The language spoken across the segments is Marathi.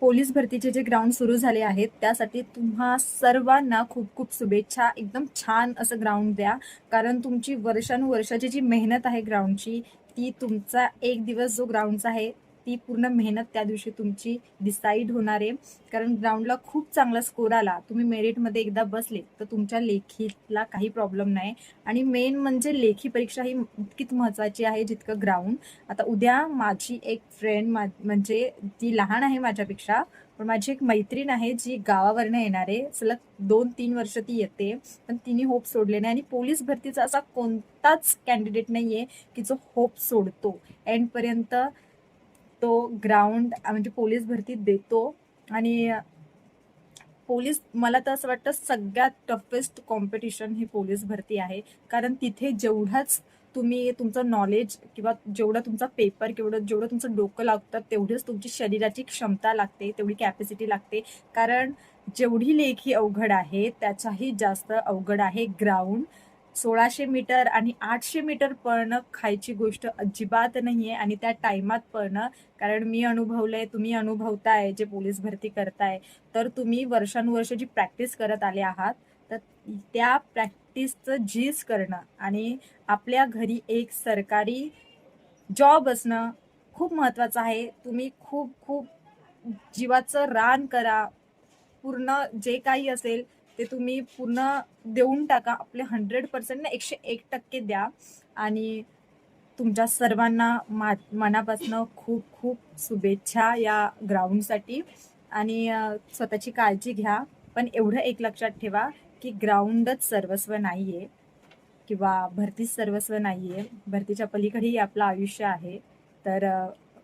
पोलीस भरतीचे जे ग्राउंड सुरू झाले आहेत त्यासाठी तुम्हा सर्वांना खूप खूप शुभेच्छा. एकदम छान असं ग्राउंड द्या, कारण तुमची वर्षानुवर्षाची जी मेहनत आहे ग्राउंडची, ती तुमचा एक दिवस जो ग्राउंडचा आहे ती पूर्ण मेहनत त्या दिवशी तुमची डिसाईड होणार आहे. कारण ग्राउंडला खूप चांगला स्कोर आला, तुम्ही मेरिटमध्ये एकदा बसले तर तुमच्या लेखीला काही प्रॉब्लेम नाही. आणि मेन म्हणजे लेखी परीक्षा ही इतकीच महत्त्वाची आहे जितकं ग्राउंड. आता उद्या माझी एक फ्रेंड म्हणजे ती लहान आहे माझ्यापेक्षा, पण माझी एक मैत्रीण आहे जी गावावरनं येणार आहे. सलग 2-3 वर्ष ती येते, पण तिने होप सोडले नाही. आणि पोलीस भरतीचा असा कोणताच कॅन्डिडेट नाहीये की जो होप सोडतो. एंडपर्यंत तो ग्राउंड म्हणजे पोलीस भरती देतो. आणि पोलीस, मला तर असं वाटतं सगळ्यात टफेस्ट कॉम्पिटिशन ही पोलीस भरती आहे. कारण तिथे जेवढाच तुम्ही तुमचं नॉलेज किंवा जेवढा तुमचा पेपर जेवढं तुमचं डोकं लागतं तेवढीच तुमची शरीराची क्षमता लागते, तेवढी कॅपॅसिटी लागते. कारण जेवढी लेखी अवघड आहे त्याच्याही जास्त अवघड आहे ग्राउंड. 1600 मीटर आणि 800 मीटर पळणं खायची गोष्ट अजिबात नाहीये, आणि त्या टायमात पळणं. कारण मी अनुभवलंय, तुम्ही अनुभवताय जे पोलीस भरती करताय, तर तुम्ही वर्षानुवर्ष जी प्रॅक्टिस करत आले आहात, तर त्या प्रॅक्टिसचं झीज करणं आणि आपल्या घरी एक सरकारी जॉब असणं खूप महत्त्वाचं आहे. तुम्ही खूप खूप जीवाचं रान करा. पूर्ण जे काही असेल ते तुम्ही पूर्ण देऊन टाका. आपले 100% ना 101% द्या. आणि तुमच्या सर्वांना मनापासून खूप खूप शुभेच्छा या ग्राउंडसाठी. आणि स्वतःची काळजी घ्या. पण एवढं एक लक्षात ठेवा की ग्राउंडच सर्वस्व नाहीये किंवा भरतीच सर्वस्व नाहीये. भरतीच्या पलीकडेही आपलं आयुष्य आहे. तर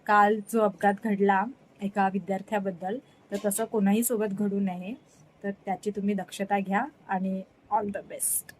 काल जो अपघात घडला एका विद्यार्थ्याबद्दल, तर तसं कोणाही सोबत घडू नये. तर त्याची तुम्ही दक्षता घ्या आणि ऑल द बेस्ट.